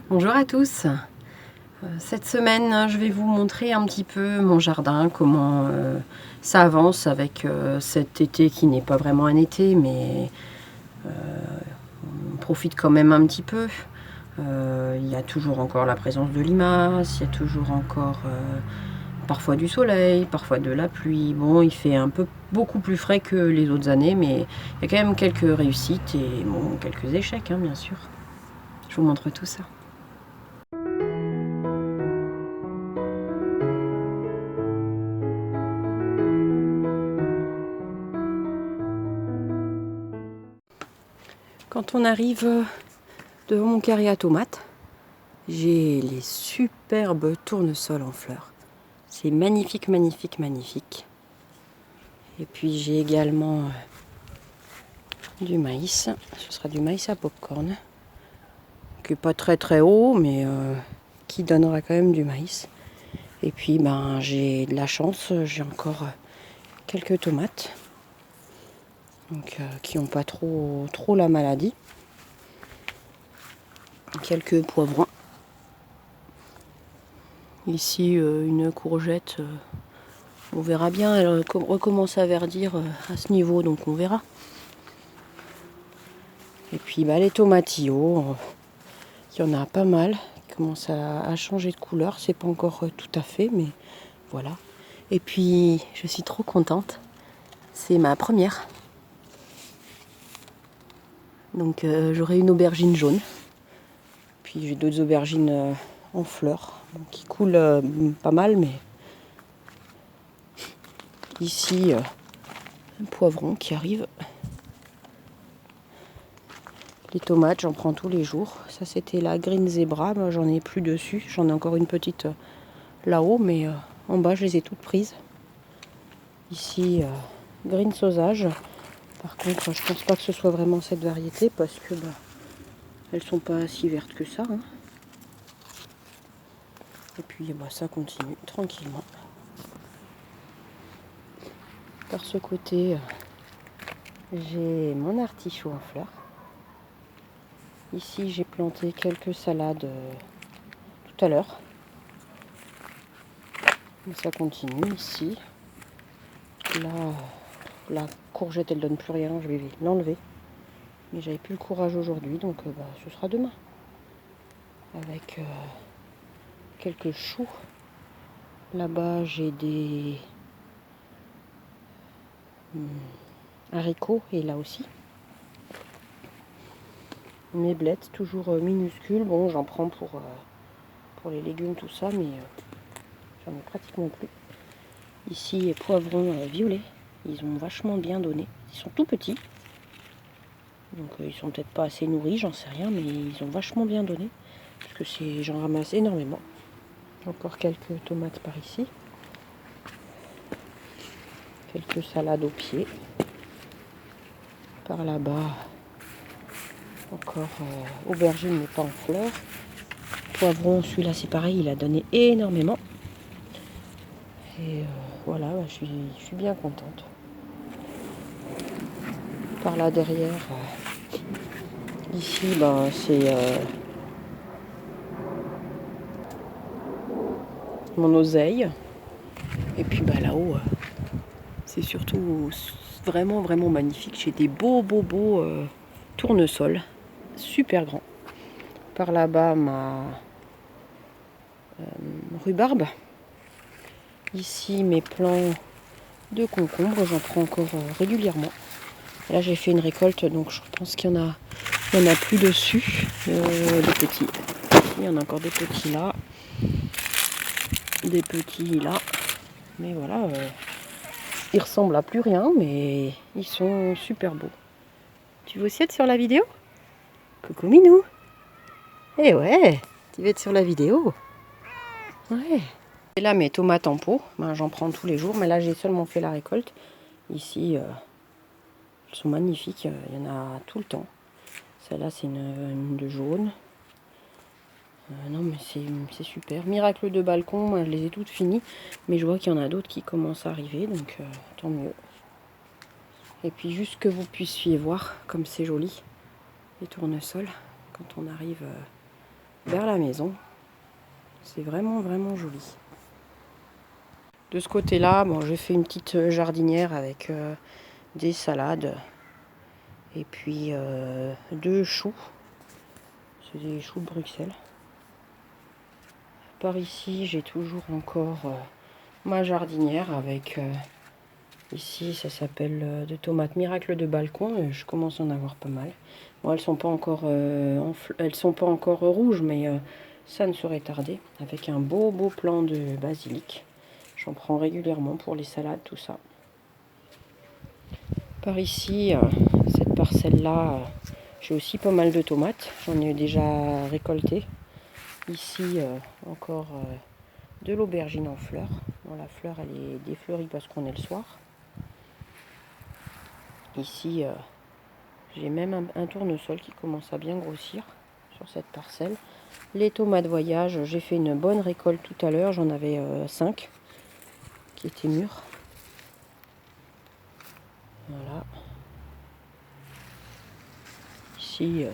Bonjour à tous. Cette semaine, je vais vous montrer un petit peu mon jardin, comment ça avance avec cet été qui n'est pas vraiment un été, mais on profite quand même un petit peu. Il y a toujours encore la présence de limaces, il y a toujours encore parfois du soleil, parfois de la pluie. Bon, il fait beaucoup plus frais que les autres années, mais il y a quand même quelques réussites et bon, quelques échecs, bien sûr. Je vous montre tout ça. Quand on arrive devant mon carré à tomates, j'ai les superbes tournesols en fleurs. C'est magnifique, magnifique, magnifique. Et puis j'ai également du maïs. Ce sera du maïs à popcorn. Qui n'est pas très très haut, mais qui donnera quand même du maïs. Et puis j'ai de la chance, j'ai encore quelques tomates. Donc, qui n'ont pas trop la maladie. Quelques poivrons. Ici une courgette. On verra bien, elle recommence à verdir à ce niveau, donc on verra. Et puis les tomatillos, il y en a pas mal, qui commencent à changer de couleur. C'est pas encore tout à fait, mais voilà. Et puis je suis trop contente. C'est ma première. Donc j'aurai une aubergine jaune. Puis j'ai d'autres aubergines en fleurs, donc qui coulent pas mal, mais ici un poivron qui arrive. Les tomates, j'en prends tous les jours. Ça, c'était la Green Zebra. Moi, j'en ai plus dessus. J'en ai encore une petite là-haut, mais en bas, je les ai toutes prises. Ici, Green Sausage. Par contre, je pense pas que ce soit vraiment cette variété parce que elles sont pas si vertes que ça. Et puis, ça continue tranquillement. Par ce côté, j'ai mon artichaut en fleurs. Ici, j'ai planté quelques salades tout à l'heure. Ça continue ici. Là, la courgette, elle donne plus rien. Je vais l'enlever. Mais j'avais plus le courage aujourd'hui, donc ce sera demain. Avec quelques choux. Là-bas, j'ai des haricots, et là aussi. Mes blettes, toujours minuscules. Bon, j'en prends pour les légumes, tout ça, mais j'en ai pratiquement plus. Ici, les poivrons violets. Ils ont vachement bien donné. Ils sont tout petits. Donc ils sont peut-être pas assez nourris, j'en sais rien, mais ils ont vachement bien donné. Parce que j'en ramasse énormément. Encore quelques tomates par ici. Quelques salades au pied. Par là-bas, encore aubergine mais pas en fleurs. Poivron, celui-là c'est pareil, il a donné énormément. Et voilà, je suis bien contente. Par là derrière, ici c'est mon oseille. Et puis là-haut, c'est surtout vraiment vraiment magnifique. J'ai des beaux tournesols, super grands. Par là-bas, ma rhubarbe. Ici, mes plants de concombres, j'en prends encore régulièrement. Et là, j'ai fait une récolte, donc je pense qu'il y en a plus dessus. Des petits. Il y en a encore des petits là. Des petits là. Mais voilà, ils ressemblent à plus rien, mais ils sont super beaux. Tu veux aussi être sur la vidéo? Coucou Minou. Eh ouais, tu veux être sur la vidéo? Ouais. Et là, mes tomates en pot, j'en prends tous les jours, mais là, j'ai seulement fait la récolte. Ici, elles sont magnifiques, il y en a tout le temps. Celle-là, c'est une de jaune. Non, mais c'est super. Miracle de balcon, moi, je les ai toutes finies, mais je vois qu'il y en a d'autres qui commencent à arriver, donc tant mieux. Et puis, juste que vous puissiez voir comme c'est joli, les tournesols, quand on arrive vers la maison. C'est vraiment joli. De ce côté-là, bon, j'ai fait une petite jardinière avec des salades et puis 2 choux. C'est des choux de Bruxelles. Par ici, j'ai toujours encore ma jardinière avec ici, ça s'appelle de tomates miracle de balcon. Je commence à en avoir pas mal. Bon, elles sont pas encore rouges, mais ça ne saurait tarder. Avec un beau plant de basilic. J'en prends régulièrement pour les salades, tout ça. Par ici, cette parcelle-là, j'ai aussi pas mal de tomates. J'en ai déjà récolté. Ici, encore de l'aubergine en fleurs. Bon, la fleur, elle est défleurie parce qu'on est le soir. Ici, j'ai même un tournesol qui commence à bien grossir sur cette parcelle. Les tomates voyage, j'ai fait une bonne récolte tout à l'heure. J'en avais 5 qui étaient mûres. Voilà. Ici,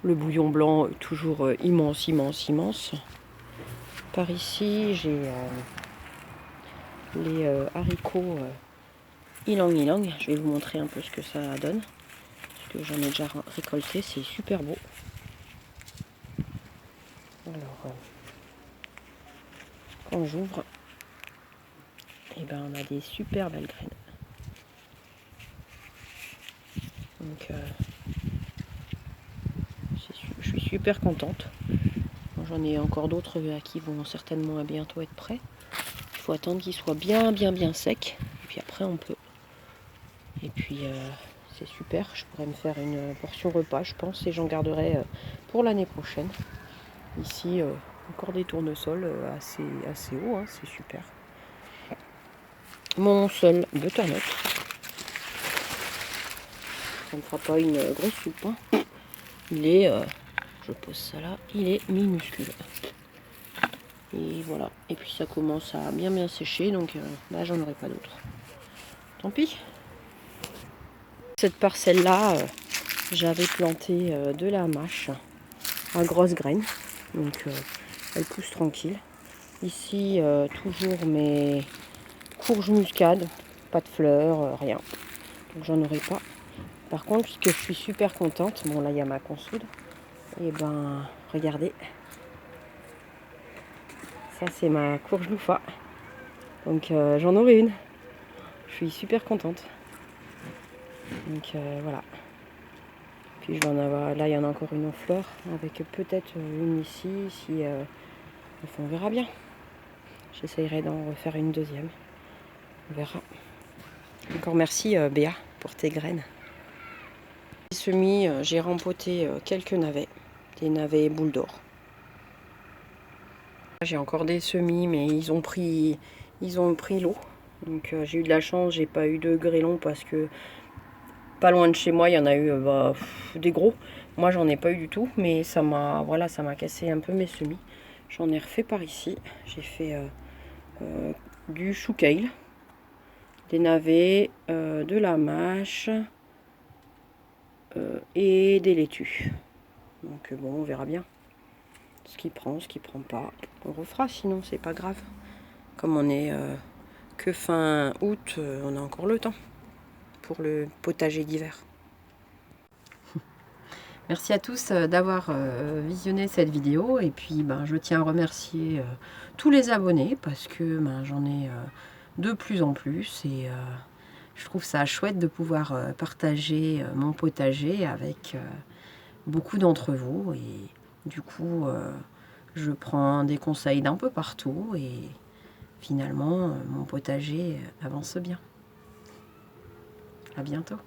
le bouillon blanc, toujours immense. Par ici, j'ai les haricots ylang-ylang. Je vais vous montrer un peu ce que ça donne. Parce que j'en ai déjà récolté, c'est super beau. Alors, quand j'ouvre, et ben on a des super belles graines. Donc, je suis super contente. J'en ai encore d'autres qui vont certainement bientôt être prêts. Il faut attendre qu'ils soient bien secs. Et puis après, on peut. Et puis, c'est super. Je pourrais me faire une portion repas, je pense, et j'en garderai pour l'année prochaine. Ici, encore des tournesols assez hauts, hein, c'est super. Mon seul butternut. Ça ne fera pas une grosse soupe. Hein. Il est, je pose ça là, il est minuscule. Et voilà. Et puis ça commence à bien sécher, donc là j'en aurai pas d'autres. Tant pis. Cette parcelle là, j'avais planté de la mâche à grosses graines, donc elle pousse tranquille. Ici toujours mes courges muscades, pas de fleurs, rien. Donc j'en aurai pas. Par contre, ce que je suis super contente, bon là il y a ma consoude, et ben regardez, ça c'est ma courge loufa, donc j'en aurai une, je suis super contente, donc voilà. Puis je vais en avoir, là il y en a encore une en fleurs, avec peut-être une ici, si, enfin, on verra bien, j'essayerai d'en refaire une deuxième, on verra. Encore merci Béa pour tes graines. Semis, j'ai rempoté quelques navets, des navets boules d'or. J'ai encore des semis, mais ils ont pris l'eau. Donc j'ai eu de la chance, j'ai pas eu de grêlons parce que pas loin de chez moi, il y en a eu des gros. Moi, j'en ai pas eu du tout, mais ça m'a cassé un peu mes semis. J'en ai refait par ici. J'ai fait du chou kale, des navets, de la mâche et des laitues. Donc bon, on verra bien. Ce qui prend pas. On refera, sinon c'est pas grave. Comme on est que fin août, on a encore le temps pour le potager d'hiver. Merci à tous d'avoir visionné cette vidéo. Et puis je tiens à remercier tous les abonnés parce que j'en ai de plus en plus. Et je trouve ça chouette de pouvoir partager mon potager avec beaucoup d'entre vous. Et du coup, je prends des conseils d'un peu partout. Et finalement, mon potager avance bien. À bientôt.